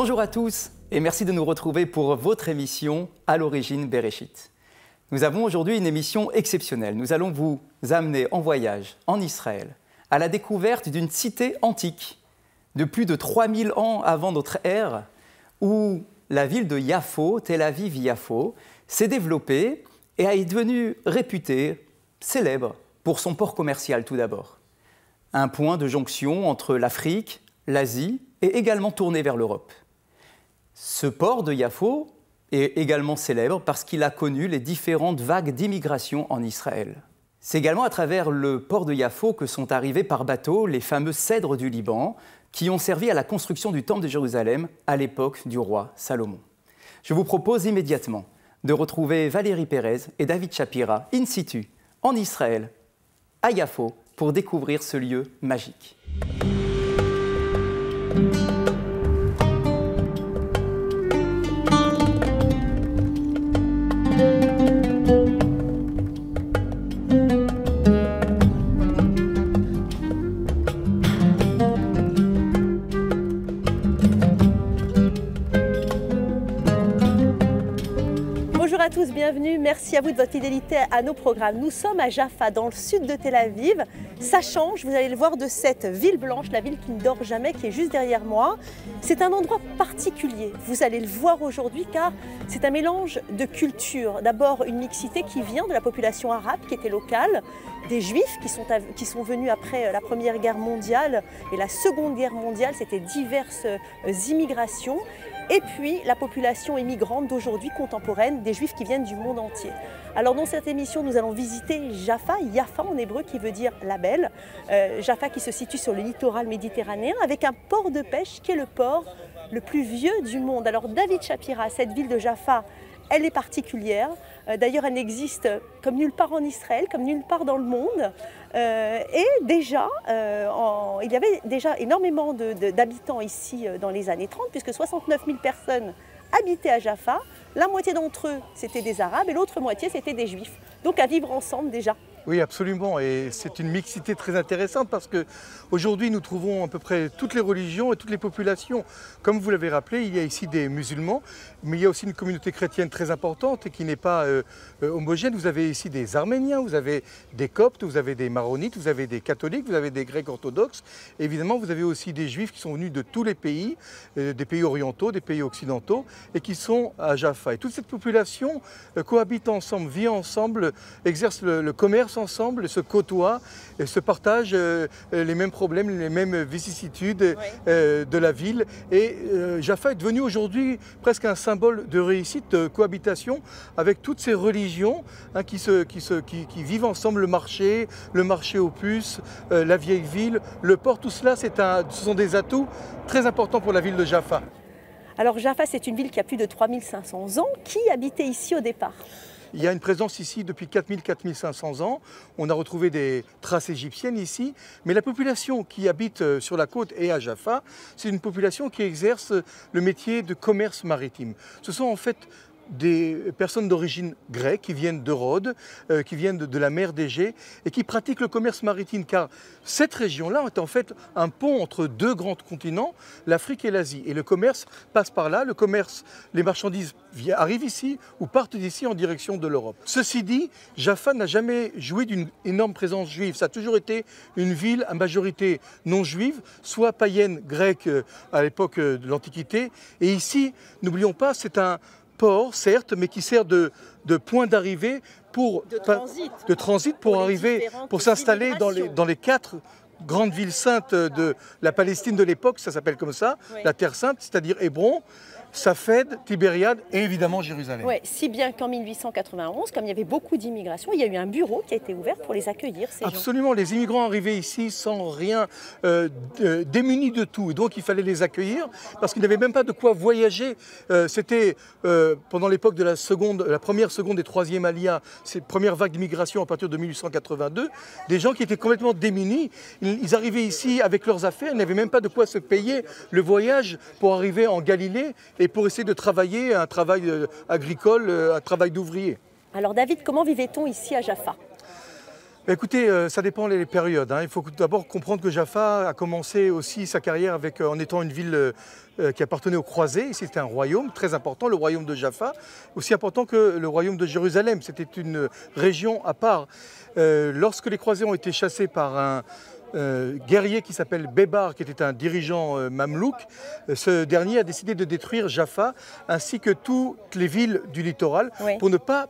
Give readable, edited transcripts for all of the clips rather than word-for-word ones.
Bonjour à tous et merci de nous retrouver pour votre émission À l'origine Bereshit. Nous avons aujourd'hui une émission exceptionnelle. Nous allons vous amener en voyage en Israël à la découverte d'une cité antique de plus de 3000 ans avant notre ère où la ville de Yafo, Tel Aviv-Yafo, s'est développée et est devenue réputée, célèbre pour son port commercial tout d'abord. Un point de jonction entre l'Afrique, l'Asie et également tourné vers l'Europe. Ce port de Yafo est également célèbre parce qu'il a connu les différentes vagues d'immigration en Israël. C'est également à travers le port de Yafo que sont arrivés par bateau les fameux cèdres du Liban qui ont servi à la construction du temple de Jérusalem à l'époque du roi Salomon. Je vous propose immédiatement de retrouver Valérie Pérez et David Shapira in situ en Israël, à Yafo, pour découvrir ce lieu magique. Bonjour à tous, bienvenue, merci à vous de votre fidélité à nos programmes. Nous sommes à Jaffa, dans le sud de Tel Aviv. Ça change, vous allez le voir, de cette ville blanche, la ville qui ne dort jamais, qui est juste derrière moi. C'est un endroit particulier, vous allez le voir aujourd'hui, car c'est un mélange de cultures. D'abord une mixité qui vient de la population arabe, qui était locale, des juifs qui sont venus après la Première Guerre mondiale et la Seconde Guerre mondiale, c'était diverses immigrations. Et puis la population immigrante d'aujourd'hui contemporaine, des juifs qui viennent du monde entier. Alors dans cette émission, nous allons visiter Jaffa, Yafa en hébreu qui veut dire la belle. Jaffa qui se situe sur le littoral méditerranéen avec un port de pêche qui est le port le plus vieux du monde. Alors David Shapira, cette ville de Jaffa, elle est particulière. D'ailleurs, elle n'existe comme nulle part en Israël, comme nulle part dans le monde. Et déjà, il y avait déjà énormément d'habitants ici dans les années 30, puisque 69 000 personnes habitaient à Jaffa. La moitié d'entre eux, c'était des Arabes et l'autre moitié, c'était des Juifs. Donc à vivre ensemble déjà. Oui, absolument. Et c'est une mixité très intéressante parce qu'aujourd'hui, nous trouvons à peu près toutes les religions et toutes les populations. Comme vous l'avez rappelé, il y a ici des musulmans, mais il y a aussi une communauté chrétienne très importante et qui n'est pas homogène. Vous avez ici des Arméniens, vous avez des Coptes, vous avez des Maronites, vous avez des catholiques, vous avez des Grecs orthodoxes. Et évidemment, vous avez aussi des Juifs qui sont venus de tous les pays, des pays orientaux, des pays occidentaux, et qui sont à Jaffa. Et toute cette population cohabite ensemble, vit ensemble, exerce le commerce ensemble, se côtoient et se partagent les mêmes problèmes, les mêmes vicissitudes de la ville. Et Jaffa est devenu aujourd'hui presque un symbole de réussite, de cohabitation avec toutes ces religions qui vivent ensemble, le marché aux puces, la vieille ville, le port, tout cela, ce sont des atouts très importants pour la ville de Jaffa. Alors Jaffa, c'est une ville qui a plus de 3500 ans. Qui habitait ici au départ ? Il y a une présence ici depuis 4000-4500 ans. On a retrouvé des traces égyptiennes ici. Mais la population qui habite sur la côte et à Jaffa, c'est une population qui exerce le métier de commerce maritime. Ce sont en fait des personnes d'origine grecque qui viennent de Rhodes, qui viennent de la mer d'Égée et qui pratiquent le commerce maritime car cette région-là est en fait un pont entre deux grands continents, l'Afrique et l'Asie. Et le commerce passe par là, les marchandises arrivent ici ou partent d'ici en direction de l'Europe. Ceci dit, Jaffa n'a jamais joui d'une énorme présence juive. Ça a toujours été une ville à majorité non juive, soit païenne grecque à l'époque de l'Antiquité. Et ici, n'oublions pas, c'est un port, certes, mais qui sert de point d'arrivée de transit pour arriver, pour s'installer dans les 4 grandes villes saintes de la Palestine de l'époque, ça s'appelle comme ça, oui. La Terre Sainte, c'est-à-dire Hébron, Safed, Tibériade et évidemment Jérusalem. Oui, si bien qu'en 1891, comme il y avait beaucoup d'immigration, il y a eu un bureau qui a été ouvert pour les accueillir, ces gens. Absolument, les immigrants arrivaient ici sans rien, démunis de tout. Et donc il fallait les accueillir parce qu'ils n'avaient même pas de quoi voyager. C'était pendant l'époque de la première, seconde et troisième alia, ces premières vagues d'immigration à partir de 1882, des gens qui étaient complètement démunis. Ils arrivaient ici avec leurs affaires, ils n'avaient même pas de quoi se payer le voyage pour arriver en Galilée et pour essayer de travailler un travail agricole, un travail d'ouvrier. Alors David, comment vivait-on ici à Jaffa ? Écoutez, ça dépend les périodes. Il faut d'abord comprendre que Jaffa a commencé aussi sa carrière en étant une ville qui appartenait aux croisés. Ici, c'était un royaume très important, le royaume de Jaffa, aussi important que le royaume de Jérusalem. C'était une région à part. Lorsque les croisés ont été chassés par un guerrier qui s'appelle Bébar, qui était un dirigeant mamelouk, ce dernier a décidé de détruire Jaffa ainsi que toutes les villes du littoral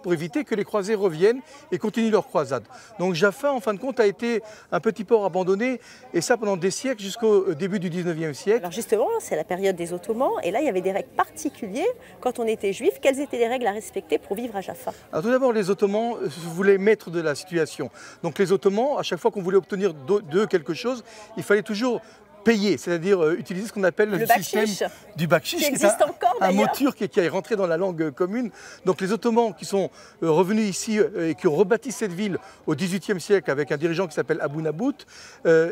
pour éviter que les croisés reviennent et continuent leur croisade. Donc Jaffa, en fin de compte, a été un petit port abandonné, et ça pendant des siècles jusqu'au début du 19e siècle. Alors justement, c'est la période des Ottomans, et là il y avait des règles particulières quand on était juif. Quelles étaient les règles à respecter pour vivre à Jaffa? Alors tout d'abord, les Ottomans voulaient maître de la situation. Donc les Ottomans, à chaque fois qu'on voulait obtenir d'eux quelque chose, il fallait toujours payer, c'est-à-dire utiliser ce qu'on appelle le système du bakchish, qui existe encore, un mot turc et qui est rentré dans la langue commune. Donc les Ottomans qui sont revenus ici et qui ont rebâti cette ville au XVIIIe siècle avec un dirigeant qui s'appelle Abou Nabout,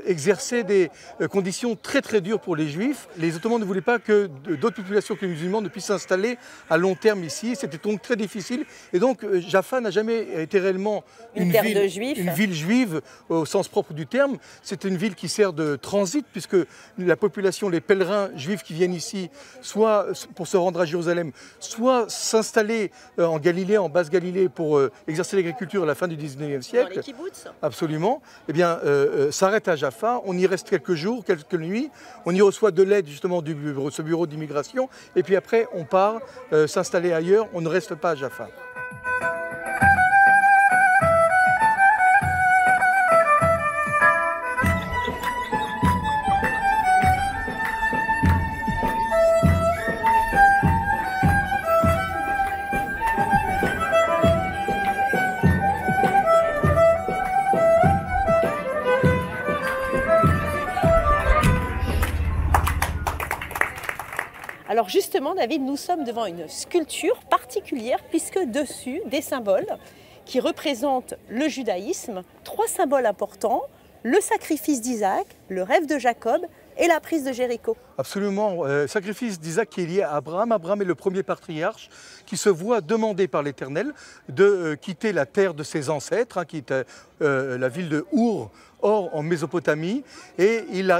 exerçaient des conditions très très dures pour les Juifs. Les Ottomans ne voulaient pas que d'autres populations que les musulmans ne puissent s'installer à long terme ici. C'était donc très difficile. Et donc Jaffa n'a jamais été réellement une ville juive au sens propre du terme. C'est une ville qui sert de transit, puisque la population, les pèlerins juifs qui viennent ici, soit pour se rendre à Jérusalem, soit s'installer en Galilée, en Basse-Galilée, pour exercer l'agriculture à la fin du 19e siècle. Dans les kibboutz. Absolument. Eh bien, s'arrête à Jaffa, on y reste quelques jours, quelques nuits, on y reçoit de l'aide justement du ce bureau d'immigration, et puis après on part s'installer ailleurs, on ne reste pas à Jaffa. Alors justement, David, nous sommes devant une sculpture particulière, puisque dessus, des symboles qui représentent le judaïsme, 3 symboles importants: le sacrifice d'Isaac, le rêve de Jacob et la prise de Jéricho. Absolument. Sacrifice d'Isaac qui est lié à Abraham. Abraham est le premier patriarche qui se voit demander par l'Éternel de quitter la terre de ses ancêtres, qui était la ville de Our, en Mésopotamie, et il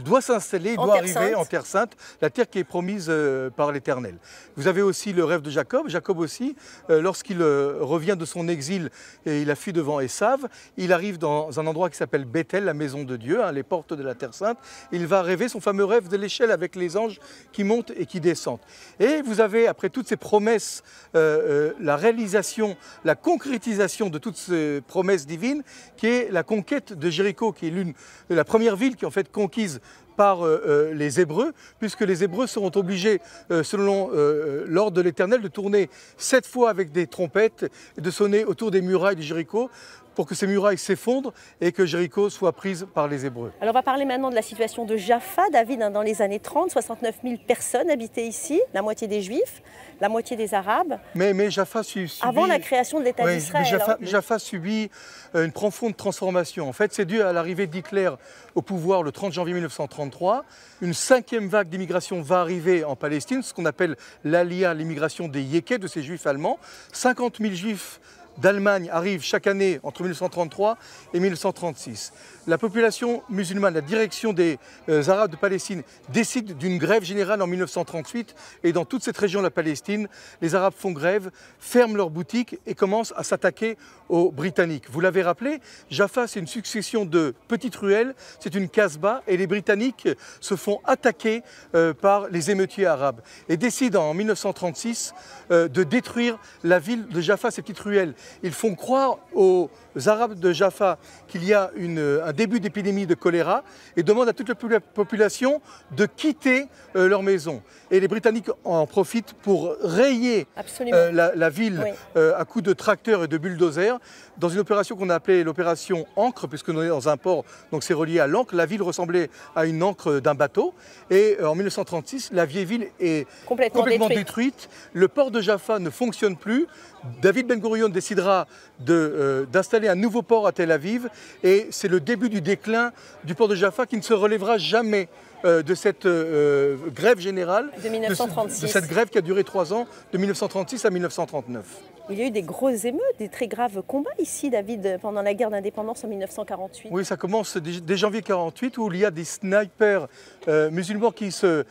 doit s'installer, il doit arriver en Terre Sainte, la terre qui est promise par l'Éternel. Vous avez aussi le rêve de Jacob. Jacob aussi, lorsqu'il revient de son exil et il a fui devant Esav, il arrive dans un endroit qui s'appelle Bethel, la maison de Dieu, les portes de la Terre Sainte. Il va rêver son fameux rêve de l'échelle avec les anges qui montent et qui descendent. Et vous avez, après toutes ces promesses, la réalisation, la concrétisation de toutes ces promesses divines, qui est la conquête de Jéricho, qui est la première ville qui est en fait conquise par les Hébreux, puisque les Hébreux seront obligés, selon l'ordre de l'Éternel, de tourner 7 fois avec des trompettes et de sonner autour des murailles de Jéricho pour que ces murailles s'effondrent et que Jéricho soit prise par les Hébreux. Alors on va parler maintenant de la situation de Jaffa. David, dans les années 30, 69 000 personnes habitaient ici, la moitié des Juifs, la moitié des Arabes. Mais Jaffa subit... Avant la création de l'État d'Israël. Jaffa subit une profonde transformation. En fait, c'est dû à l'arrivée d'Hitler au pouvoir le 30 janvier 1933. Une 5e vague d'immigration va arriver en Palestine, ce qu'on appelle l'Aliyah, l'immigration des Yékés, de ces Juifs allemands. 50 000 Juifs d'Allemagne arrivent chaque année entre 1933 et 1936. La population musulmane, la direction des Arabes de Palestine décide d'une grève générale en 1938, et dans toute cette région de la Palestine, les Arabes font grève, ferment leurs boutiques et commencent à s'attaquer aux Britanniques. Vous l'avez rappelé, Jaffa, c'est une succession de petites ruelles, c'est une casbah, et les Britanniques se font attaquer par les émeutiers arabes et décident en 1936 de détruire la ville de Jaffa, ces petites ruelles. Ils font croire aux Arabes de Jaffa qu'il y a un début d'épidémie de choléra et demandent à toute la population de quitter leur maison. Et les Britanniques en profitent pour rayer la ville à coups de tracteurs et de bulldozers dans une opération qu'on a appelée l'opération Ancre, puisque nous sommes dans un port, donc c'est relié à l'ancre. La ville ressemblait à une ancre d'un bateau. Et en 1936, la vieille ville est complètement détruite. Le port de Jaffa ne fonctionne plus. David Ben Gourion décidera d'installer un nouveau port à Tel Aviv, et c'est le début du déclin du port de Jaffa qui ne se relèvera jamais de cette grève générale, de 1936. de cette grève qui a duré 3 ans, de 1936 à 1939. Il y a eu des grosses émeutes, des très graves combats ici, David, pendant la guerre d'indépendance en 1948. Oui, ça commence dès janvier 1948 où il y a des snipers musulmans qui se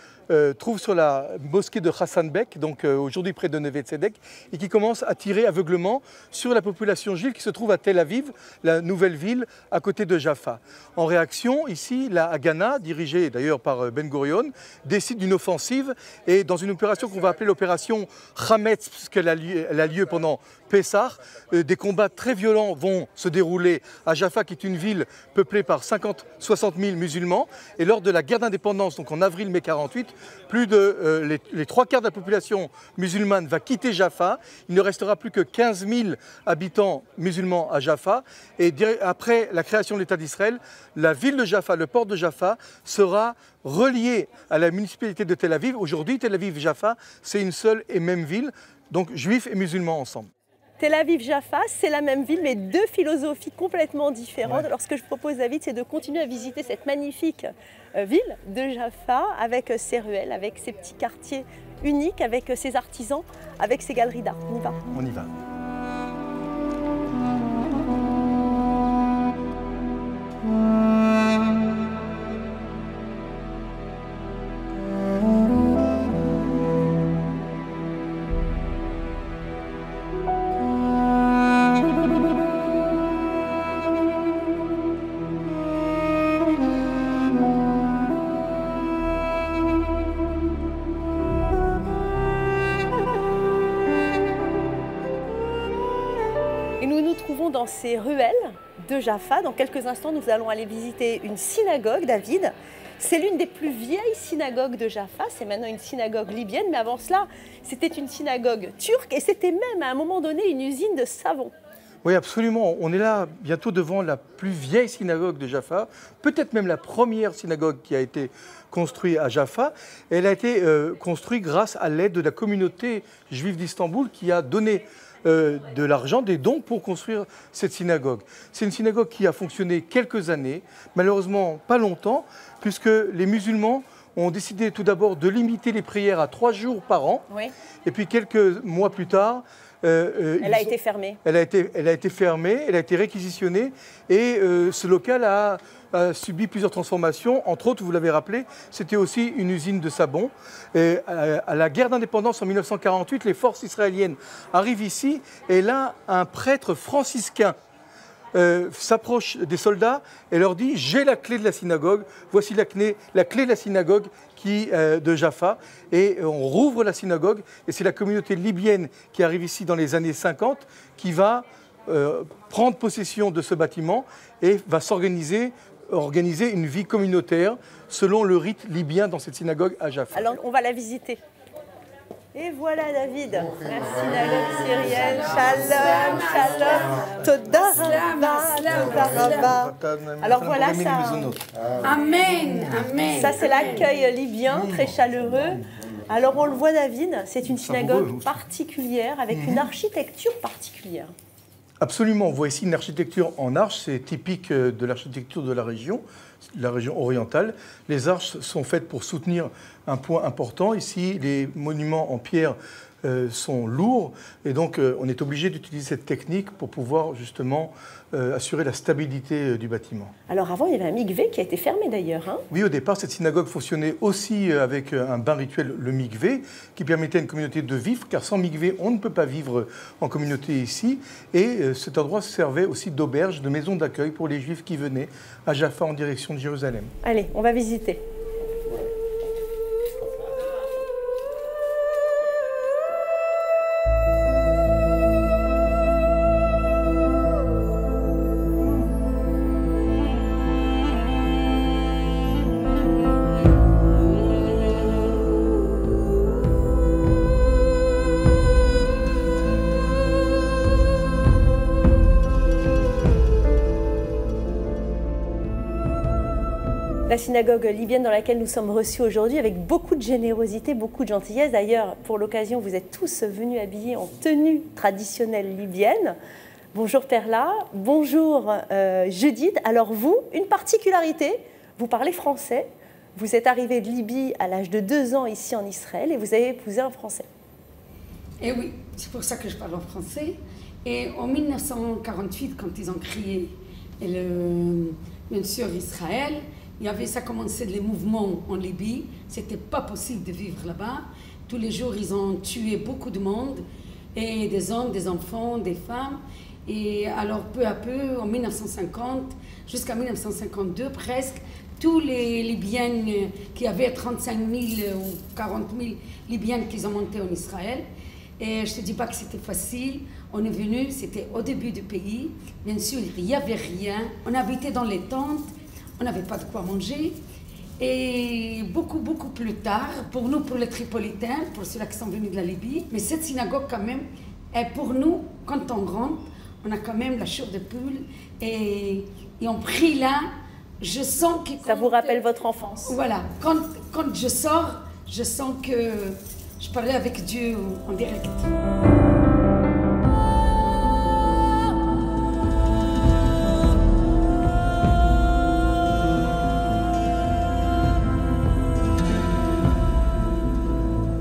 trouvent sur la mosquée de Hassan Bek, donc aujourd'hui près de Neve Tzedek, et qui commencent à tirer aveuglement sur la population juive qui se trouve à Tel Aviv, la nouvelle ville à côté de Jaffa. En réaction, ici, la Haganah, dirigée d'ailleurs par Ben Gurion, décide d'une offensive et dans une opération qu'on va appeler l'opération Hametz, puisqu'elle a lieu pendant Pessah, des combats très violents vont se dérouler à Jaffa, qui est une ville peuplée par 50-60 000 musulmans. Et lors de la guerre d'indépendance, donc en avril-mai 48, plus de les trois quarts de la population musulmane va quitter Jaffa. Il ne restera plus que 15 000 habitants musulmans à Jaffa. Et après la création de l'État d'Israël, la ville de Jaffa, le port de Jaffa, sera relié à la municipalité de Tel Aviv. Aujourd'hui, Tel Aviv-Jaffa, c'est une seule et même ville, donc juifs et musulmans ensemble. Tel Aviv-Jaffa, c'est la même ville, mais deux philosophies complètement différentes. Ouais. Alors ce que je propose, David, c'est de continuer à visiter cette magnifique ville de Jaffa, avec ses ruelles, avec ses petits quartiers uniques, avec ses artisans, avec ses galeries d'art. On y va. On y va. Dans ces ruelles de Jaffa. Dans quelques instants, nous allons aller visiter une synagogue, David. C'est l'une des plus vieilles synagogues de Jaffa. C'est maintenant une synagogue libyenne, mais avant cela, c'était une synagogue turque et c'était même à un moment donné une usine de savon. Oui, absolument. On est là bientôt devant la plus vieille synagogue de Jaffa, peut-être même la première synagogue qui a été construite à Jaffa. Elle a été construite grâce à l'aide de la communauté juive d'Istanbul qui a donné de l'argent, des dons pour construire cette synagogue. C'est une synagogue qui a fonctionné quelques années, malheureusement pas longtemps, puisque les musulmans ont décidé tout d'abord de limiter les prières à 3 jours par an. Oui. Et puis quelques mois plus tard, elle a été fermée. Elle a été fermée, elle a été réquisitionnée et ce local a subi plusieurs transformations. Entre autres, vous l'avez rappelé, c'était aussi une usine de savon. Et à la guerre d'indépendance en 1948, les forces israéliennes arrivent ici et là, un prêtre franciscain s'approche des soldats et leur dit « J'ai la clé de la synagogue, voici la clé de la synagogue de Jaffa ». Et on rouvre la synagogue et c'est la communauté libyenne qui arrive ici dans les années 50 qui va prendre possession de ce bâtiment et va organiser une vie communautaire selon le rite libyen dans cette synagogue à Jaffa. Alors on va la visiter. Et voilà David, la synagogue syrienne, shalom, shalom, toda rabba. Alors voilà ça. Amen, amen. Ça c'est l'accueil libyen, très chaleureux. Alors on le voit David, c'est une synagogue particulière, avec une architecture particulière. Absolument, on voit ici une architecture en arche, c'est typique de l'architecture de la région orientale. Les arches sont faites pour soutenir un point important. Ici, les monuments en pierre sont lourds et donc on est obligé d'utiliser cette technique pour pouvoir justement assurer la stabilité du bâtiment. Alors avant, il y avait un mikvé qui a été fermé d'ailleurs. Hein ? Oui, au départ, cette synagogue fonctionnait aussi avec un bain rituel, le mikvé, qui permettait à une communauté de vivre, car sans mikvé, on ne peut pas vivre en communauté ici. Et cet endroit servait aussi d'auberge, de maison d'accueil pour les Juifs qui venaient à Jaffa en direction de Jérusalem. Allez, on va visiter. La synagogue libyenne dans laquelle nous sommes reçus aujourd'hui avec beaucoup de générosité, beaucoup de gentillesse. D'ailleurs, pour l'occasion, vous êtes tous venus habillés en tenue traditionnelle libyenne. Bonjour Perla, bonjour Judith. Alors vous, une particularité, vous parlez français. Vous êtes arrivé de Libye à l'âge de 2 ans ici en Israël et vous avez épousé un Français. Et oui, c'est pour ça que je parle en français. Et en 1948, quand ils ont créé bien sûr Israël, ça commençait les mouvements en Libye. C'était pas possible de vivre là-bas. Tous les jours, ils ont tué beaucoup de monde, et des hommes, des enfants, des femmes. Et alors, peu à peu, en 1950, jusqu'à 1952 presque, tous les Libyens, qui avaient 35 000 ou 40 000 Libyens qui ont monté en Israël. Et je ne te dis pas que c'était facile. On est venu, c'était au début du pays. Bien sûr, il n'y avait rien. On habitait dans les tentes, on n'avait pas de quoi manger. Et beaucoup plus tard, pour nous, pour les Tripolitains, pour ceux-là qui sont venus de la Libye, mais cette synagogue quand même, est pour nous, quand on rentre, on a quand même la chair de poule et on prie là, je sens que... Ça vous rappelle votre enfance? Voilà, quand je sors, je sens que je parlais avec Dieu en direct.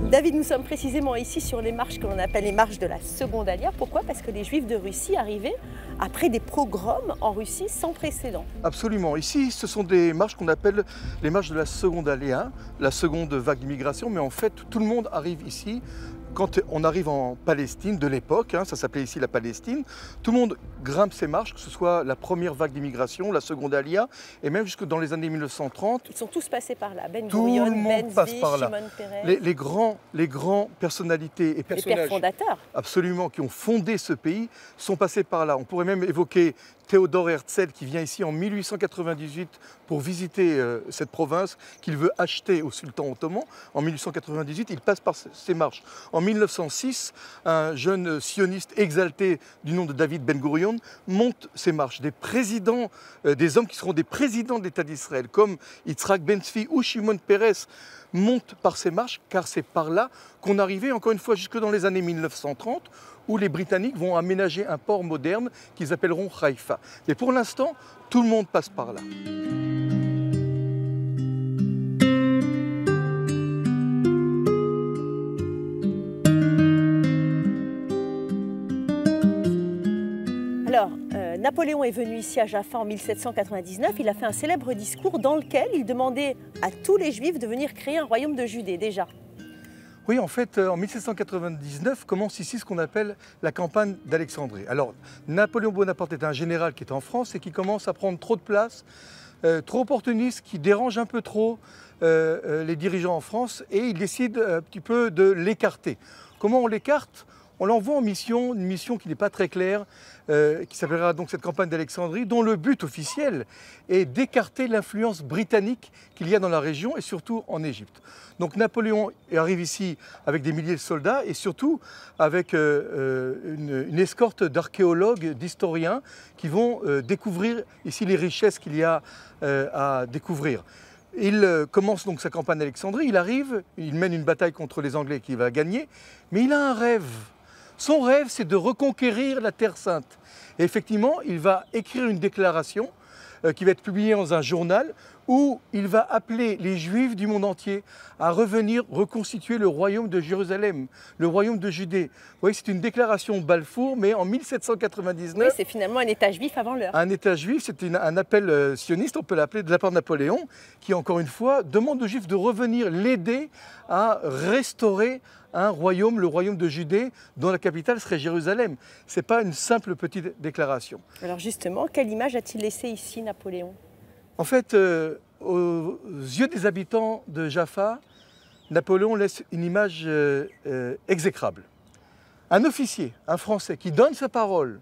David, nous sommes précisément ici sur les marches que l'on appelle les marches de la Seconde Alia. Pourquoi? Parce que les Juifs de Russie arrivaient après des pogroms en Russie sans précédent. Absolument. Ici, ce sont des marches qu'on appelle les marches de la Seconde Alia, la seconde vague d'immigration. Mais en fait, tout le monde arrive ici. Quand on arrive en Palestine de l'époque, ça s'appelait ici la Palestine, tout le monde grimpe ces marches, que ce soit la première vague d'immigration, la seconde Alia, et même jusque dans les années 1930. Ils sont tous passés par là, Ben Gurion, Ben Zvi, Shimon Peres. Les grands personnalités et personnages, les pères fondateurs, absolument, qui ont fondé ce pays, sont passés par là. On pourrait même évoquer Théodore Herzl qui vient ici en 1898 pour visiter cette province qu'il veut acheter au sultan ottoman. En 1898, il passe par ces marches. En 1906, un jeune sioniste exalté du nom de David Ben Gurion monte ces marches. Des présidents, des hommes qui seront des présidents de l'État d'Israël, comme Yitzhak Ben Zvi ou Shimon Peres, montent par ces marches, car c'est par là qu'on arrivait, encore une fois, jusque dans les années 1930, où les Britanniques vont aménager un port moderne qu'ils appelleront Haïfa. Mais pour l'instant, tout le monde passe par là. Alors, Napoléon est venu ici à Jaffa en 1799. Il a fait un célèbre discours dans lequel il demandait à tous les Juifs de venir créer un royaume de Judée, déjà. Oui, en fait, en 1799 commence ici ce qu'on appelle la campagne d'Alexandrie. Alors, Napoléon Bonaparte est un général qui est en France et qui commence à prendre trop de place, trop opportuniste, qui dérange un peu trop les dirigeants en France, et il décide un petit peu de l'écarter. Comment on l'écarte? On l'envoie en mission, une mission qui n'est pas très claire, qui s'appellera donc cette campagne d'Alexandrie, dont le but officiel est d'écarter l'influence britannique qu'il y a dans la région et surtout en Égypte. Donc Napoléon arrive ici avec des milliers de soldats et surtout avec une escorte d'archéologues, d'historiens qui vont découvrir ici les richesses qu'il y a à découvrir. Il commence donc sa campagne d'Alexandrie, il arrive, il mène une bataille contre les Anglais qu'il va gagner, mais il a un rêve. Son rêve, c'est de reconquérir la Terre Sainte. Et effectivement, il va écrire une déclaration qui va être publiée dans un journal où il va appeler les Juifs du monde entier à revenir reconstituer le royaume de Jérusalem, le royaume de Judée. Vous voyez, c'est une déclaration Balfour, mais en 1799. Oui, c'est finalement un État juif avant l'heure. Un État juif, c'est un appel sioniste, on peut l'appeler, de la part de Napoléon, qui, encore une fois, demande aux Juifs de revenir l'aider à restaurer un royaume, le royaume de Judée, dont la capitale serait Jérusalem. Ce n'est pas une simple petite déclaration. Alors justement, quelle image a-t-il laissé ici, Napoléon? En fait, aux yeux des habitants de Jaffa, Napoléon laisse une image exécrable. Un officier, un Français, qui donne sa parole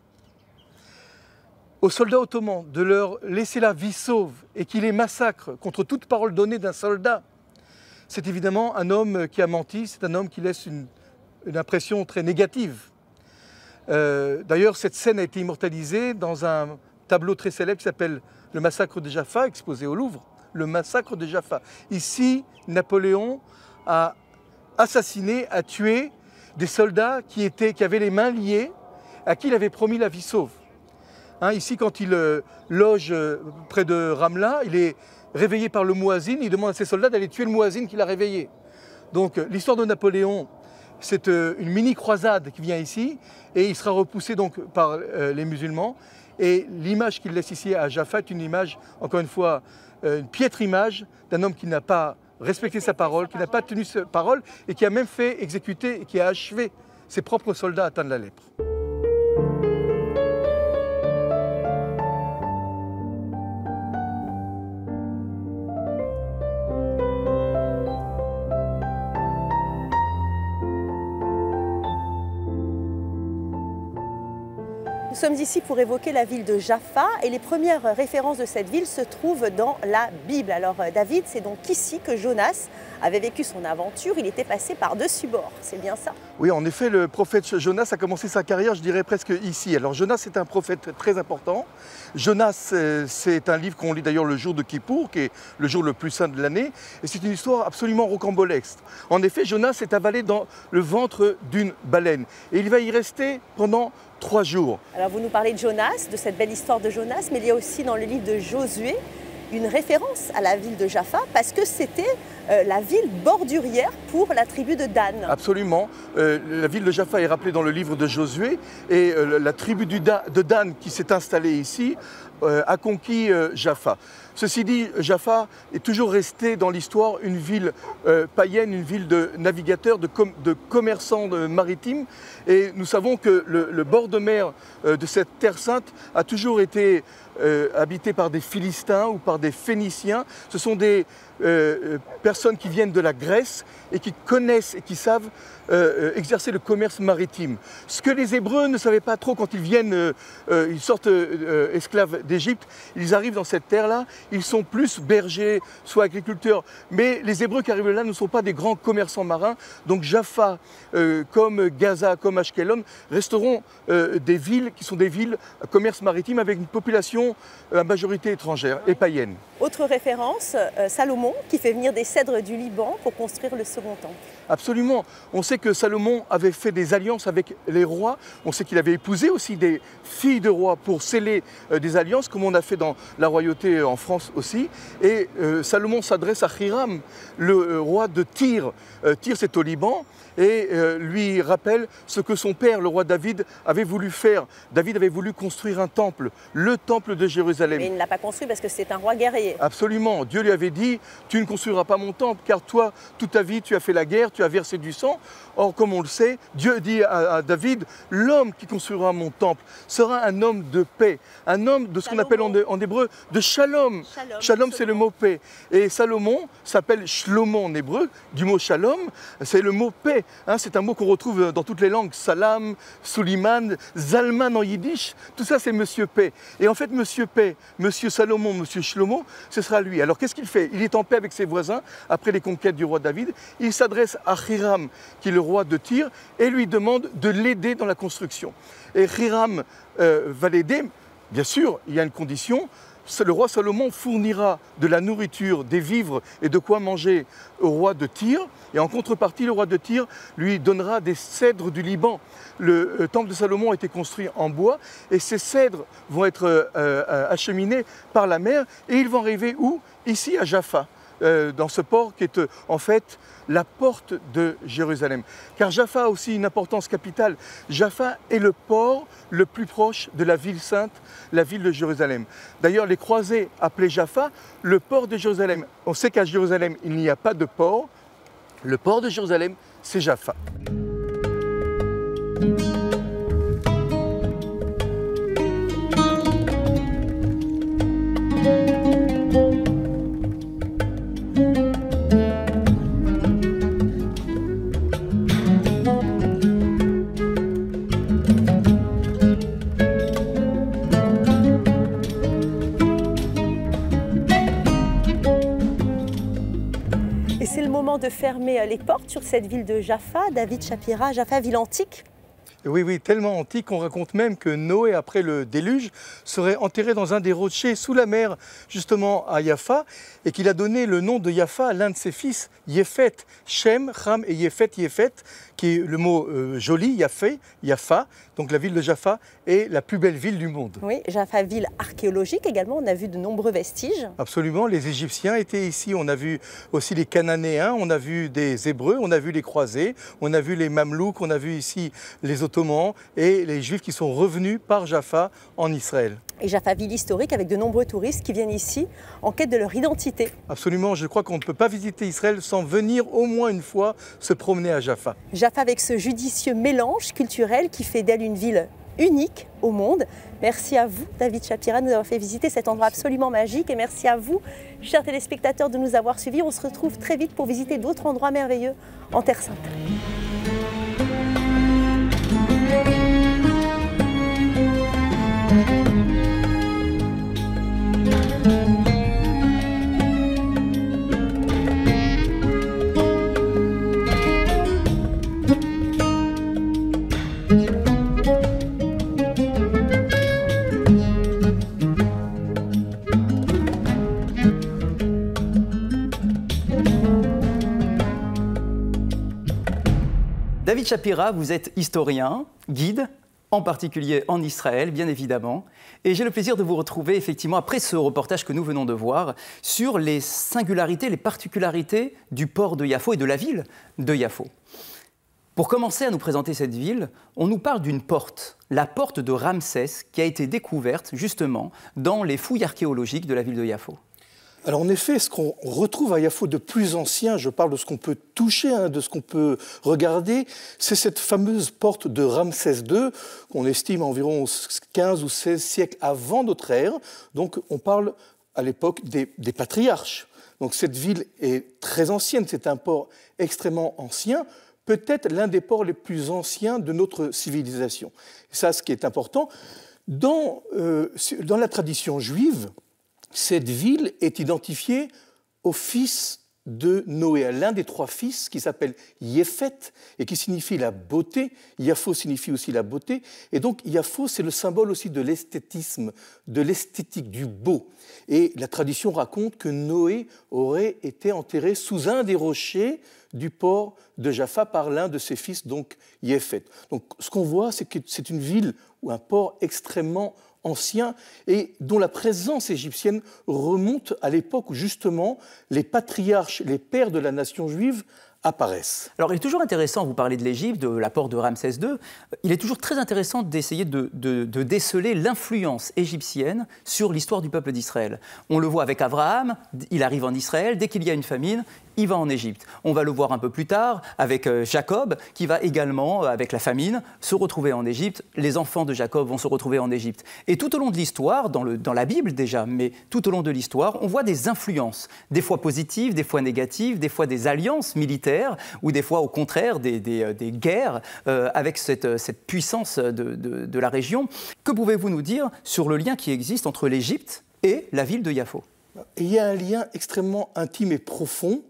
aux soldats ottomans de leur laisser la vie sauve et qui les massacre contre toute parole donnée d'un soldat, c'est évidemment un homme qui a menti, c'est un homme qui laisse une impression très négative. D'ailleurs, cette scène a été immortalisée dans un tableau très célèbre qui s'appelle le massacre de Jaffa, exposé au Louvre. Le massacre de Jaffa. Ici, Napoléon a assassiné, a tué des soldats qui avaient les mains liées, à qui il avait promis la vie sauve. Ici, quand il loge près de Ramla, il est réveillé par le mouazine, il demande à ses soldats d'aller tuer le mouazine qui l'a réveillé. Donc l'histoire de Napoléon, c'est une mini-croisade qui vient ici et il sera repoussé donc par les musulmans. Et l'image qu'il laisse ici à Jaffa est une image, encore une fois, une piètre image d'un homme qui n'a pas respecté sa parole, qui n'a pas tenu sa parole et qui a même fait exécuter et qui a achevé ses propres soldats atteints de la lèpre. Nous sommes ici pour évoquer la ville de Jaffa et les premières références de cette ville se trouvent dans la Bible. Alors David, c'est donc ici que Jonas avait vécu son aventure, il était passé par-dessus bord, c'est bien ça? Oui, en effet, le prophète Jonas a commencé sa carrière, je dirais presque ici. Alors Jonas est un prophète très important. Jonas, c'est un livre qu'on lit d'ailleurs le jour de Kippour, qui est le jour le plus saint de l'année, et c'est une histoire absolument rocambolesque. En effet, Jonas est avalé dans le ventre d'une baleine, et il va y rester pendant 3 jours. Alors vous nous parlez de Jonas, de cette belle histoire de Jonas, mais il y a aussi dans le livre de Josué une référence à la ville de Jaffa parce que c'était la ville bordurière pour la tribu de Dan. Absolument. La ville de Jaffa est rappelée dans le livre de Josué et la tribu de Dan qui s'est installée ici a conquis Jaffa. Ceci dit, Jaffa est toujours restée dans l'histoire une ville païenne, une ville de navigateurs, de commerçants maritimes. Et nous savons que le bord de mer de cette terre sainte a toujours été habité par des Philistins ou par des Phéniciens. Ce sont des personnes qui viennent de la Grèce et qui connaissent et qui savent exercer le commerce maritime. Ce que les Hébreux ne savaient pas trop quand ils viennent, ils sortent esclaves d'Égypte, ils arrivent dans cette terre-là, ils sont plus bergers, soit agriculteurs, mais les Hébreux qui arrivent là ne sont pas des grands commerçants marins, donc Jaffa, comme Gaza, comme Ashkelon, resteront des villes qui sont des villes à commerce maritime avec une population à majorité étrangère et païenne. Autre référence, Salomon, qui fait venir des cèdres du Liban pour construire le second temple. Absolument. On sait que Salomon avait fait des alliances avec les rois. On sait qu'il avait épousé aussi des filles de rois pour sceller des alliances, comme on a fait dans la royauté en France aussi. Et Salomon s'adresse à Hiram, le roi de Tyr. Tyr, c'est au Liban. Et lui rappelle ce que son père, le roi David, avait voulu faire. David avait voulu construire un temple, le temple de Jérusalem. Mais il ne l'a pas construit parce que c'est un roi guerrier. Absolument. Dieu lui avait dit, tu ne construiras pas mon temple, car toi, toute ta vie, tu as fait la guerre, tu as versé du sang. Or, comme on le sait, Dieu dit à David, l'homme qui construira mon temple sera un homme de paix, un homme de ce qu'on appelle en hébreu de shalom. Shalom, c'est le mot paix. Et Salomon s'appelle Shlomo en hébreu, du mot shalom, c'est le mot paix. Hein, c'est un mot qu'on retrouve dans toutes les langues, Salam, Suliman, Zalman en yiddish, tout ça c'est Monsieur Paix. Et en fait, Monsieur Paix, Monsieur Salomon, Monsieur Shlomo, ce sera lui. Alors qu'est-ce qu'il fait? Il est en paix avec ses voisins après les conquêtes du roi David. Il s'adresse à Hiram, qui est le roi de Tyr, et lui demande de l'aider dans la construction. Et Hiram va l'aider, bien sûr, il y a une condition. Le roi Salomon fournira de la nourriture, des vivres et de quoi manger au roi de Tyr. Et en contrepartie, le roi de Tyr lui donnera des cèdres du Liban. Le temple de Salomon a été construit en bois et ces cèdres vont être acheminés par la mer et ils vont arriver où? Ici à Jaffa, dans ce port qui est en fait la porte de Jérusalem. Car Jaffa a aussi une importance capitale. Jaffa est le port le plus proche de la ville sainte, la ville de Jérusalem. D'ailleurs, les croisés appelaient Jaffa le port de Jérusalem. On sait qu'à Jérusalem, il n'y a pas de port. Le port de Jérusalem, c'est Jaffa. De fermer les portes sur cette ville de Jaffa, David Shapira, Jaffa, ville antique. Oui, oui, tellement antique qu'on raconte même que Noé, après le déluge, serait enterré dans un des rochers sous la mer, justement à Jaffa, et qu'il a donné le nom de Jaffa à l'un de ses fils, Yéphet, Shem, Ham et Yéphet, qui est le mot joli, Jaffa, donc la ville de Jaffa est la plus belle ville du monde. Oui, Jaffa, ville archéologique également, on a vu de nombreux vestiges. Absolument, les Égyptiens étaient ici, on a vu aussi les Cananéens, on a vu des Hébreux, on a vu les croisés, on a vu les Mamelouks, on a vu ici les Ottomans et les Juifs qui sont revenus par Jaffa en Israël. Et Jaffa, ville historique avec de nombreux touristes qui viennent ici en quête de leur identité. Absolument, je crois qu'on ne peut pas visiter Israël sans venir au moins une fois se promener à Jaffa. Jaffa avec ce judicieux mélange culturel qui fait d'elle une ville unique au monde. Merci à vous, David Shapira, de nous avoir fait visiter cet endroit absolument magique. Et merci à vous, chers téléspectateurs, de nous avoir suivis. On se retrouve très vite pour visiter d'autres endroits merveilleux en Terre Sainte. David Shapira, vous êtes historien, guide, en particulier en Israël, bien évidemment. Et j'ai le plaisir de vous retrouver, effectivement, après ce reportage que nous venons de voir, sur les singularités, les particularités du port de Yafo et de la ville de Yafo. Pour commencer à nous présenter cette ville, on nous parle d'une porte, la porte de Ramsès, qui a été découverte, justement, dans les fouilles archéologiques de la ville de Yafo. Alors en effet, ce qu'on retrouve à Yafo de plus ancien, je parle de ce qu'on peut toucher, de ce qu'on peut regarder, c'est cette fameuse porte de Ramsès II, qu'on estime à environ 15 ou 16 siècles avant notre ère. Donc on parle à l'époque des patriarches. Donc cette ville est très ancienne, c'est un port extrêmement ancien, peut-être l'un des ports les plus anciens de notre civilisation. Et ça, ce qui est important, dans la tradition juive, cette ville est identifiée au fils de Noé, à l'un des trois fils qui s'appelle Yéphet et qui signifie la beauté. Yafo signifie aussi la beauté. Et donc Yafo, c'est le symbole aussi de l'esthétisme, de l'esthétique, du beau. Et la tradition raconte que Noé aurait été enterré sous un des rochers du port de Jaffa par l'un de ses fils, donc Yéphet. Donc ce qu'on voit, c'est que c'est une ville ou un port extrêmement ancien et dont la présence égyptienne remonte à l'époque où justement les patriarches, les pères de la nation juive apparaissent. Alors il est toujours intéressant, vous parlez de l'Égypte, de la porte de Ramsès II, il est toujours très intéressant d'essayer de déceler l'influence égyptienne sur l'histoire du peuple d'Israël. On le voit avec Abraham, il arrive en Israël, dès qu'il y a une famine, il va en Égypte. On va le voir un peu plus tard avec Jacob, qui va également, avec la famine, se retrouver en Égypte. Les enfants de Jacob vont se retrouver en Égypte. Et tout au long de l'histoire, dans la Bible déjà, mais tout au long de l'histoire, on voit des influences, des fois positives, des fois négatives, des fois des alliances militaires, ou des fois au contraire des guerres avec cette puissance de la région. Que pouvez-vous nous dire sur le lien qui existe entre l'Égypte et la ville de Yafo ? Il y a un lien extrêmement intime et profond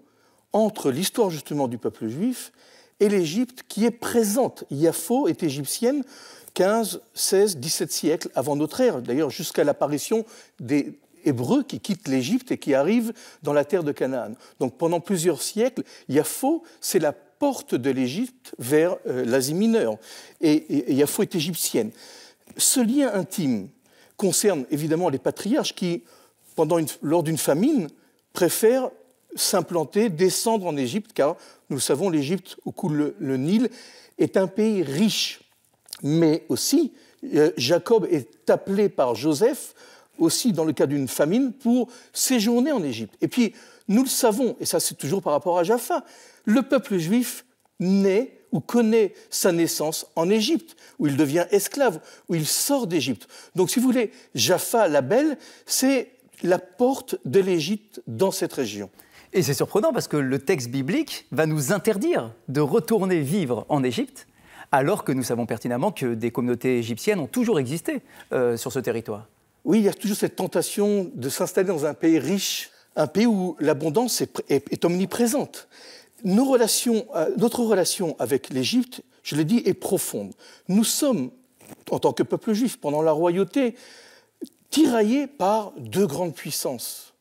entre l'histoire justement du peuple juif et l'Égypte qui est présente. Yafo est égyptienne 15, 16, 17 siècles avant notre ère, d'ailleurs jusqu'à l'apparition des Hébreux qui quittent l'Égypte et qui arrivent dans la terre de Canaan. Donc pendant plusieurs siècles, Yafo, c'est la porte de l'Égypte vers l'Asie mineure. Et Yafo est égyptienne. Ce lien intime concerne évidemment les patriarches qui, lors d'une famine, préfèrent s'implanter, descendre en Égypte, car nous savons l'Égypte où coule le Nil est un pays riche. Mais aussi, Jacob est appelé par Joseph, aussi dans le cas d'une famine, pour séjourner en Égypte. Et puis, nous le savons, et ça c'est toujours par rapport à Jaffa, le peuple juif naît ou connaît sa naissance en Égypte, où il devient esclave, où il sort d'Égypte. Donc, si vous voulez, Jaffa, la belle, c'est la porte de l'Égypte dans cette région. Et c'est surprenant parce que le texte biblique va nous interdire de retourner vivre en Égypte, alors que nous savons pertinemment que des communautés égyptiennes ont toujours existé sur ce territoire. Oui, il y a toujours cette tentation de s'installer dans un pays riche, un pays où l'abondance est omniprésente. Notre relation avec l'Égypte, je l'ai dit, est profonde. Nous sommes, en tant que peuple juif, pendant la royauté, tiraillés par deux grandes puissances.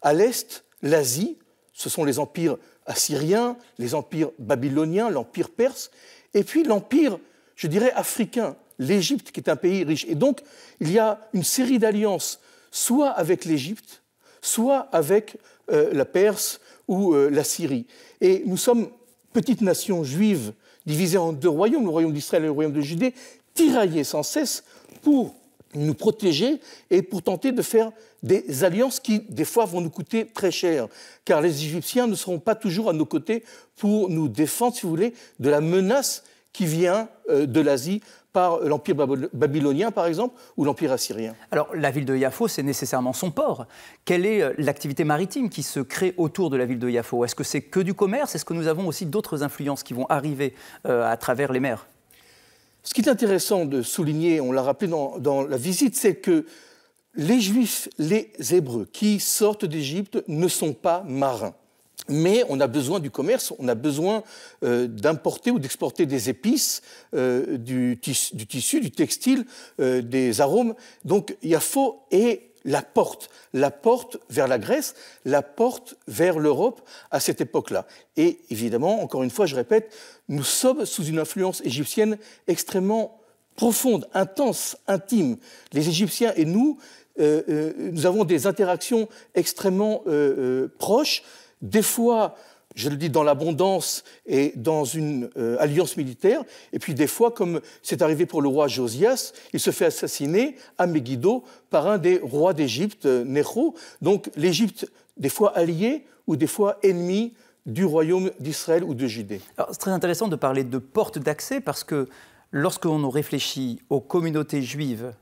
À l'est, l'Asie, ce sont les empires assyriens, les empires babyloniens, l'empire perse, et puis l'empire, je dirais, africain, l'Égypte, qui est un pays riche. Et donc, il y a une série d'alliances, soit avec l'Égypte, soit avec la Perse ou la Syrie. Et nous sommes, petite nation juive, divisée en deux royaumes, le royaume d'Israël et le royaume de Judée, tiraillés sans cesse pour nous protéger et pour tenter de faire des alliances qui, des fois, vont nous coûter très cher, car les Égyptiens ne seront pas toujours à nos côtés pour nous défendre, si vous voulez, de la menace qui vient de l'Asie par l'Empire babylonien, par exemple, ou l'Empire assyrien. Alors, la ville de Yafo, c'est nécessairement son port. Quelle est l'activité maritime qui se crée autour de la ville de Yafo? Est-ce que c'est que du commerce? Est-ce que nous avons aussi d'autres influences qui vont arriver à travers les mers? Ce qui est intéressant de souligner, on l'a rappelé dans la visite, c'est que les Juifs, les Hébreux qui sortent d'Égypte ne sont pas marins. Mais on a besoin du commerce, on a besoin d'importer ou d'exporter des épices, du tissu, du textile, des arômes. Donc Yafo est la porte vers la Grèce, la porte vers l'Europe à cette époque-là. Et évidemment, encore une fois, je répète, nous sommes sous une influence égyptienne extrêmement profonde, intense, intime. Les Égyptiens et nous avons des interactions extrêmement proches, des fois, je le dis, dans l'abondance et dans une alliance militaire, et puis des fois, comme c'est arrivé pour le roi Josias, il se fait assassiner à Megiddo par un des rois d'Égypte, Nécho. Donc l'Égypte, des fois alliée ou des fois ennemie du royaume d'Israël ou de Judée. C'est très intéressant de parler de porte d'accès parce que lorsqu'on réfléchit aux communautés juives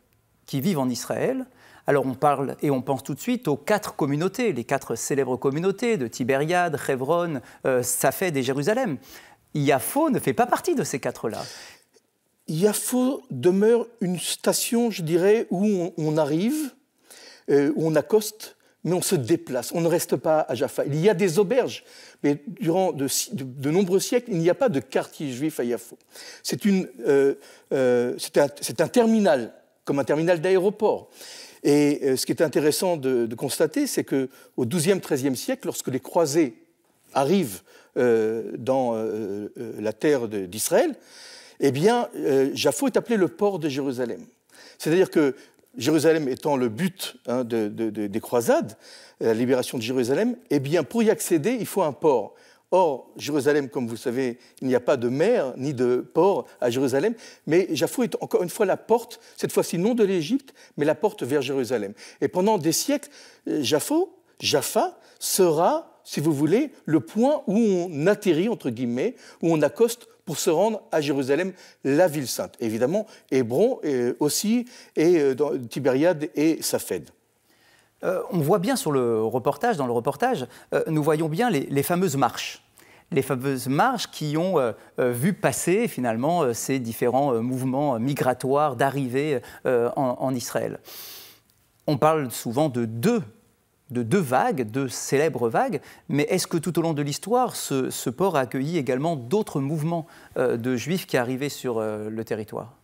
qui vivent en Israël, alors on parle et on pense tout de suite aux 4 communautés, les 4 célèbres communautés de Tibériade, Hebron, Safed et Jérusalem. Yafo ne fait pas partie de ces 4-là. Yafo demeure une station, je dirais, où on arrive, où on accoste, mais on se déplace, on ne reste pas à Jaffa. Il y a des auberges, mais durant de nombreux siècles, il n'y a pas de quartier juif à Yafo. C'est un terminal, comme un terminal d'aéroport. Et ce qui est intéressant de constater, c'est qu'au XIIe, XIIIe siècle, lorsque les croisés arrivent dans la terre d'Israël, eh bien, Jafo est appelé le port de Jérusalem. C'est-à-dire que Jérusalem étant le but des croisades, la libération de Jérusalem, eh bien, pour y accéder, il faut un port. Or, Jérusalem, comme vous le savez, il n'y a pas de mer ni de port à Jérusalem, mais Jafo est encore une fois la porte, cette fois-ci non de l'Égypte, mais la porte vers Jérusalem. Et pendant des siècles, Jaffa sera, si vous voulez, le point où on atterrit, entre guillemets, où on accoste pour se rendre à Jérusalem, la ville sainte. Évidemment, Hébron aussi, et Tibériade et Safed. On voit bien dans le reportage, nous voyons bien les fameuses marches. Les fameuses marches qui ont vu passer finalement ces différents mouvements migratoires d'arrivée en Israël. On parle souvent de deux vagues, deux célèbres vagues, mais est-ce que tout au long de l'histoire, ce port a accueilli également d'autres mouvements de juifs qui arrivaient sur le territoire?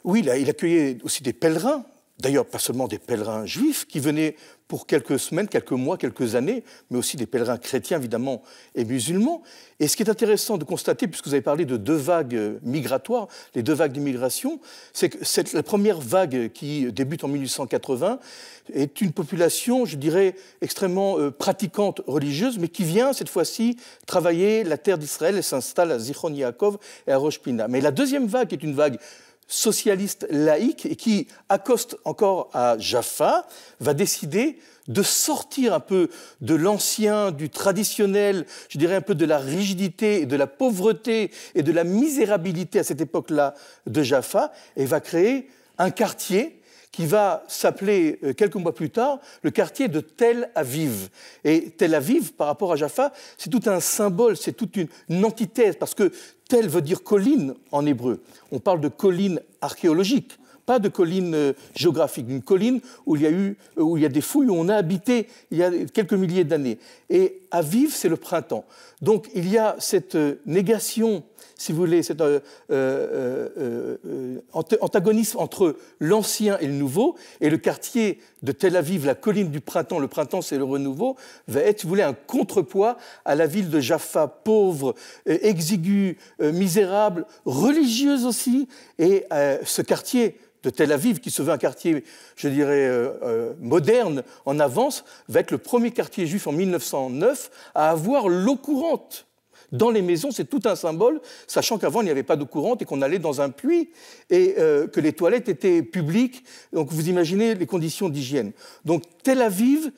Oui, il accueillait aussi des pèlerins. D'ailleurs, pas seulement des pèlerins juifs qui venaient pour quelques semaines, quelques mois, quelques années, mais aussi des pèlerins chrétiens, évidemment, et musulmans. Et ce qui est intéressant de constater, puisque vous avez parlé de 2 vagues migratoires, les 2 vagues d'immigration, c'est que la première vague qui débute en 1880 est une population, je dirais, extrêmement pratiquante religieuse, mais qui vient, cette fois-ci, travailler la terre d'Israël et s'installe à Zichron Yaakov et à Rosh Pina. Mais la deuxième vague est une vague socialiste laïque et qui accoste encore à Jaffa, va décider de sortir un peu de l'ancien, du traditionnel, je dirais un peu de la rigidité et de la pauvreté et de la misérabilité à cette époque-là de Jaffa et va créer un quartier qui va s'appeler, quelques mois plus tard, le quartier de Tel Aviv. Et Tel Aviv, par rapport à Jaffa, c'est tout un symbole, c'est toute une antithèse, parce que Tel veut dire colline en hébreu. On parle de colline archéologique, pas de colline géographique, une colline où il y a des fouilles, où on a habité il y a quelques milliers d'années. Et Aviv, c'est le printemps. Donc il y a cette négation, si vous voulez, cet antagonisme entre l'ancien et le nouveau, et le quartier de Tel Aviv, la colline du printemps, le printemps c'est le renouveau, va être, si vous voulez, un contrepoids à la ville de Jaffa, pauvre, exiguë, misérable, religieuse aussi, et ce quartier de Tel Aviv, qui se veut un quartier, je dirais, moderne, en avance, va être le premier quartier juif en 1909 à avoir l'eau courante. Dans les maisons, c'est tout un symbole, sachant qu'avant, il n'y avait pas d'eau courante et qu'on allait dans un puits et que les toilettes étaient publiques. Donc, vous imaginez les conditions d'hygiène. Donc, Tel Aviv,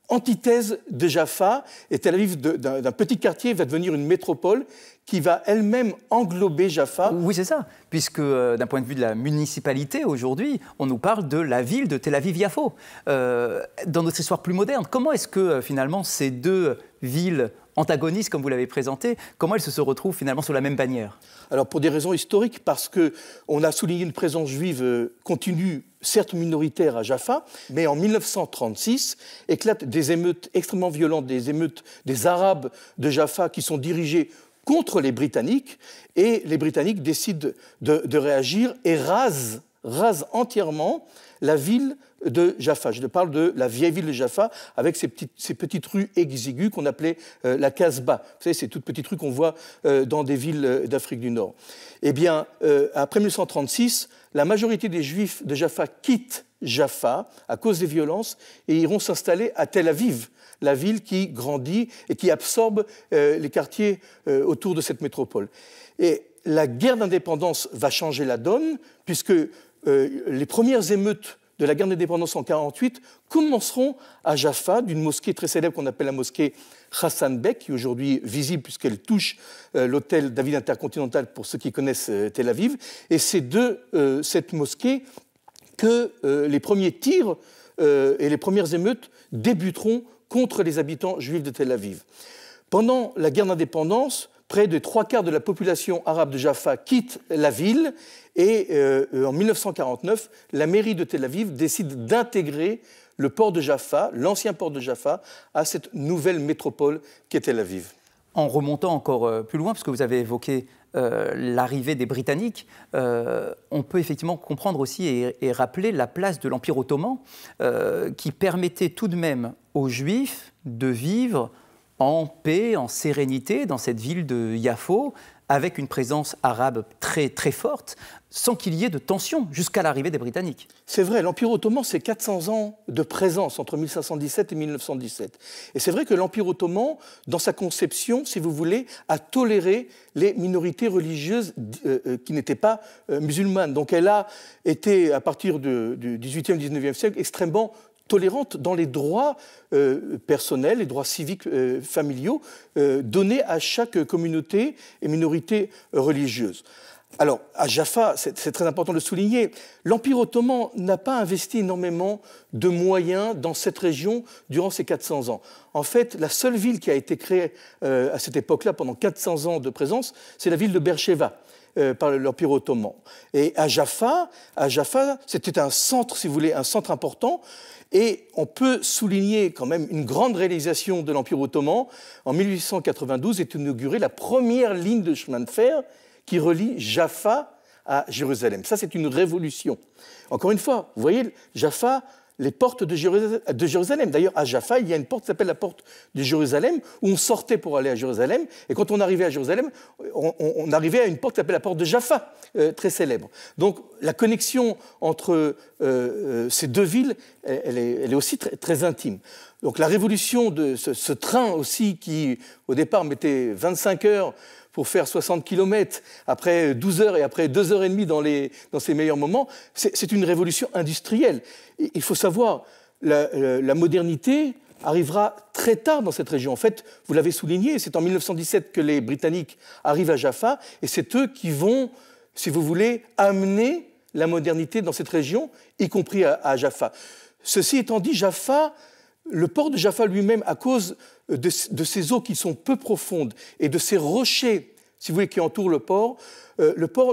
antithèse de Jaffa, et Tel Aviv, d'un petit quartier, va devenir une métropole qui va elle-même englober Jaffa. Oui, c'est ça, puisque d'un point de vue de la municipalité, aujourd'hui, on nous parle de la ville de Tel Aviv-Yafo. Dans notre histoire plus moderne, comment est-ce que finalement ces deux villes antagonistes, comme vous l'avez présenté, comment elles se retrouvent finalement sous la même bannière? Alors pour des raisons historiques, parce qu'on a souligné une présence juive continue, certes minoritaire à Jaffa, mais en 1936 éclatent des émeutes extrêmement violentes, des émeutes des Arabes de Jaffa qui sont dirigées contre les Britanniques, et les Britanniques décident de réagir et rasent entièrement la ville de Jaffa. Je parle de la vieille ville de Jaffa, avec ces petites rues exiguës qu'on appelait la Casbah. Vous savez, ces toutes petites rues qu'on voit dans des villes d'Afrique du Nord. Eh bien, après 1936, la majorité des Juifs de Jaffa quittent Jaffa à cause des violences et iront s'installer à Tel Aviv, la ville qui grandit et qui absorbe les quartiers autour de cette métropole. Et la guerre d'indépendance va changer la donne, puisque les premières émeutes de la guerre d'indépendance en 1948 commenceront à Jaffa, d'une mosquée très célèbre qu'on appelle la mosquée Hassan Bek, qui est aujourd'hui visible puisqu'elle touche l'hôtel David Intercontinental pour ceux qui connaissent Tel Aviv. Et c'est de cette mosquée que les premiers tirs et les premières émeutes débuteront contre les habitants juifs de Tel Aviv. Pendant la guerre d'indépendance, près de 3/4 de la population arabe de Jaffa quitte la ville et en 1949, la mairie de Tel Aviv décide d'intégrer le port de Jaffa, l'ancien port de Jaffa, à cette nouvelle métropole qu'est Tel Aviv. En remontant encore plus loin, parce que vous avez évoqué l'arrivée des Britanniques, on peut effectivement comprendre aussi et rappeler la place de l'Empire ottoman qui permettait tout de même aux Juifs de vivre en paix, en sérénité dans cette ville de Yafo, avec une présence arabe très, très forte, sans qu'il y ait de tension jusqu'à l'arrivée des Britanniques. C'est vrai, l'Empire ottoman, c'est 400 ans de présence entre 1517 et 1917. Et c'est vrai que l'Empire ottoman, dans sa conception, si vous voulez, a toléré les minorités religieuses qui n'étaient pas musulmanes. Donc elle a été, à partir du XVIIIe, XIXe siècle, extrêmement tolérante dans les droits personnels, les droits civiques familiaux donnés à chaque communauté et minorité religieuse. Alors, à Jaffa, c'est très important de le souligner, l'Empire ottoman n'a pas investi énormément de moyens dans cette région durant ces 400 ans. En fait, la seule ville qui a été créée à cette époque-là, pendant 400 ans de présence, c'est la ville de Beersheva, par l'Empire ottoman. Et à Jaffa, c'était un centre, si vous voulez, un centre important. Et on peut souligner quand même une grande réalisation de l'Empire ottoman. En 1892 est inaugurée la première ligne de chemin de fer qui relie Jaffa à Jérusalem. Ça, c'est une révolution. Encore une fois, vous voyez, Jaffa, les portes de Jérusalem. D'ailleurs, à Jaffa, il y a une porte qui s'appelle la porte de Jérusalem, où on sortait pour aller à Jérusalem. Et quand on arrivait à Jérusalem, on arrivait à une porte qui s'appelle la porte de Jaffa, très célèbre. Donc, la connexion entre ces deux villes, elle est aussi très, très intime. Donc, la révolution de ce train aussi, qui, au départ, mettait 25 heures pour faire 60 km, après 12 heures et après 2 heures et demie dans ses meilleurs moments, c'est une révolution industrielle. Il faut savoir, la modernité arrivera très tard dans cette région. En fait, vous l'avez souligné, c'est en 1917 que les Britanniques arrivent à Jaffa, et c'est eux qui vont, si vous voulez, amener la modernité dans cette région, y compris à Jaffa. Ceci étant dit, Jaffa, le port de Jaffa lui-même, à cause de ces eaux qui sont peu profondes et de ces rochers si vous voulez, qui entoure le port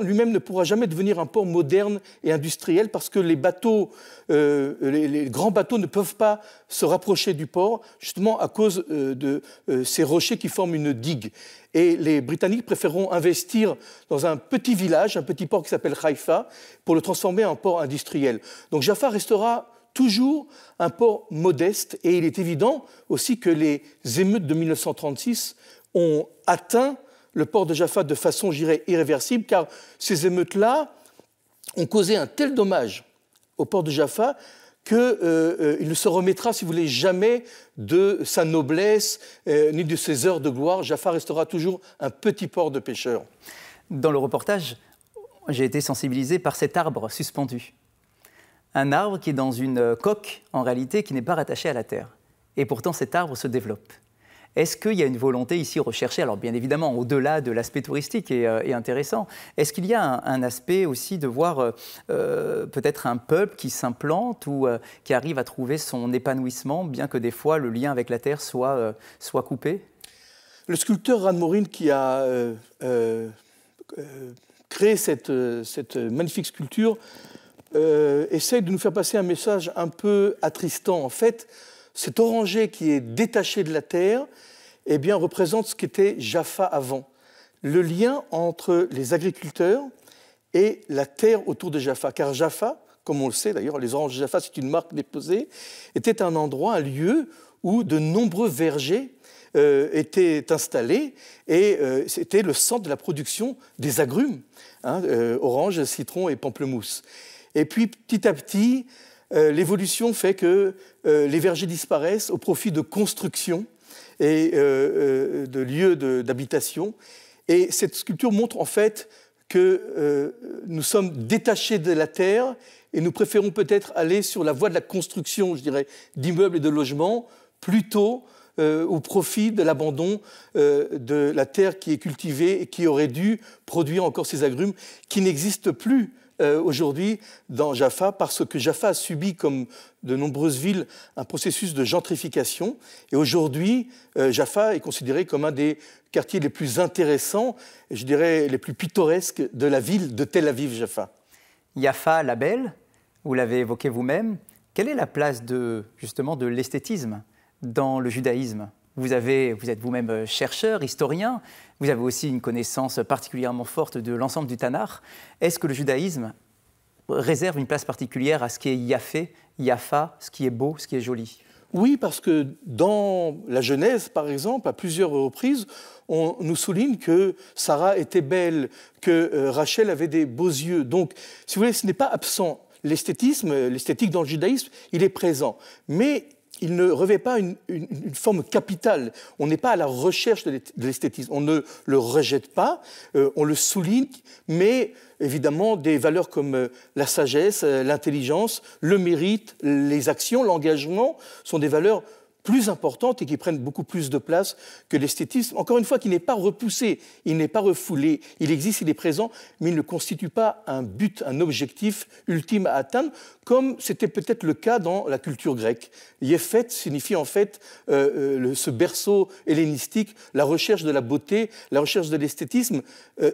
lui-même ne pourra jamais devenir un port moderne et industriel parce que les bateaux, les grands bateaux ne peuvent pas se rapprocher du port, justement à cause de ces rochers qui forment une digue. Et les Britanniques préféreront investir dans un petit village, un petit port qui s'appelle Haïfa, pour le transformer en port industriel. Donc Jaffa restera toujours un port modeste, et il est évident aussi que les émeutes de 1936 ont atteint le port de Jaffa de façon, je dirais, irréversible, car ces émeutes-là ont causé un tel dommage au port de Jaffa qu'il ne se remettra, si vous voulez, jamais de sa noblesse ni de ses heures de gloire. Jaffa restera toujours un petit port de pêcheurs. Dans le reportage, j'ai été sensibilisé par cet arbre suspendu. Un arbre qui est dans une coque, en réalité, qui n'est pas rattaché à la terre. Et pourtant, cet arbre se développe. Est-ce qu'il y a une volonté ici recherchée, alors bien évidemment, au-delà de l'aspect touristique et intéressant, est-ce qu'il y a un aspect aussi de voir peut-être un peuple qui s'implante ou qui arrive à trouver son épanouissement, bien que des fois le lien avec la terre soit coupé? Le sculpteur Ran Morin, qui a créé cette magnifique sculpture, essaye de nous faire passer un message un peu attristant. En fait, cet oranger qui est détaché de la terre, eh bien, représente ce qu'était Jaffa avant. Le lien entre les agriculteurs et la terre autour de Jaffa. Car Jaffa, comme on le sait d'ailleurs, les oranges de Jaffa, c'est une marque déposée, était un endroit, un lieu où de nombreux vergers étaient installés et c'était le centre de la production des agrumes, oranges, citrons et pamplemousse. Et puis, petit à petit, l'évolution fait que les vergers disparaissent au profit de constructions et de lieux d'habitation. Et cette sculpture montre en fait que nous sommes détachés de la terre et nous préférons peut-être aller sur la voie de la construction, je dirais, d'immeubles et de logements, plutôt au profit de l'abandon de la terre qui est cultivée et qui aurait dû produire encore ces agrumes qui n'existent plus aujourd'hui dans Jaffa, parce que Jaffa a subi, comme de nombreuses villes, un processus de gentrification. Et aujourd'hui, Jaffa est considéré comme un des quartiers les plus intéressants, et je dirais les plus pittoresques de la ville de Tel Aviv-Jaffa. Jaffa, la belle, vous l'avez évoqué vous-même. Quelle est la place justement de l'esthétisme dans le judaïsme ? Vous êtes vous-même chercheur, historien, vous avez aussi une connaissance particulièrement forte de l'ensemble du Tanakh. Est-ce que le judaïsme réserve une place particulière à ce qui est Yafé, Yafa, ce qui est beau, ce qui est joli? Oui, parce que dans la Genèse, par exemple, à plusieurs reprises, on nous souligne que Sarah était belle, que Rachel avait des beaux yeux. Donc, si vous voulez, ce n'est pas absent. L'esthétique dans le judaïsme, il est présent. Mais il ne revêt pas une forme capitale. On n'est pas à la recherche de l'esthétisme. On ne le rejette pas, on le souligne, mais évidemment, des valeurs comme la sagesse, l'intelligence, le mérite, les actions, l'engagement sont des valeurs plus importantes et qui prennent beaucoup plus de place que l'esthétisme. Encore une fois, qui n'est pas repoussé, il n'est pas refoulé, il existe, il est présent, mais il ne constitue pas un but, un objectif ultime à atteindre, comme c'était peut-être le cas dans la culture grecque. Yefet signifie en fait ce berceau hellénistique, la recherche de la beauté, la recherche de l'esthétisme.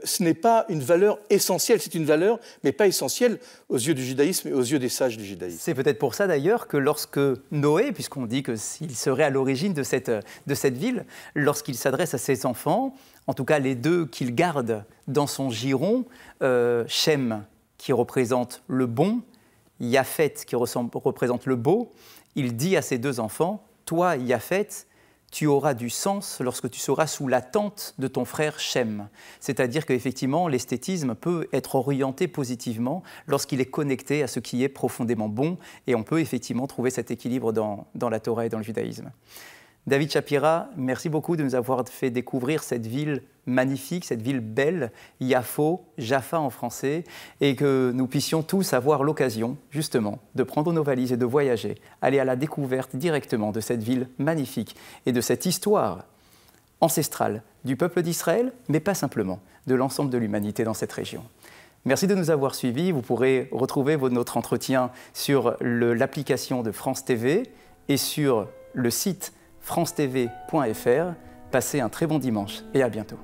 Ce n'est pas une valeur essentielle, c'est une valeur, mais pas essentielle aux yeux du judaïsme et aux yeux des sages du judaïsme. C'est peut-être pour ça d'ailleurs que lorsque Noé, puisqu'on dit qu'il serait à l'origine de cette ville, lorsqu'il s'adresse à ses enfants, en tout cas les deux qu'il garde dans son giron, Shem qui représente le bon, Yafet qui représente le beau, il dit à ses deux enfants, toi Yafet, tu auras du sens lorsque tu seras sous la tente de ton frère Shem. C'est-à-dire qu'effectivement, l'esthétisme peut être orienté positivement lorsqu'il est connecté à ce qui est profondément bon, et on peut effectivement trouver cet équilibre dans la Torah et dans le judaïsme. David Shapira, merci beaucoup de nous avoir fait découvrir cette ville magnifique, cette ville belle, Yafo, Jaffa en français, et que nous puissions tous avoir l'occasion, justement, de prendre nos valises et de voyager, aller à la découverte directement de cette ville magnifique et de cette histoire ancestrale du peuple d'Israël, mais pas simplement, de l'ensemble de l'humanité dans cette région. Merci de nous avoir suivis. Vous pourrez retrouver notre entretien sur l'application de France TV et sur le site francetv.fr. Passez un très bon dimanche et à bientôt.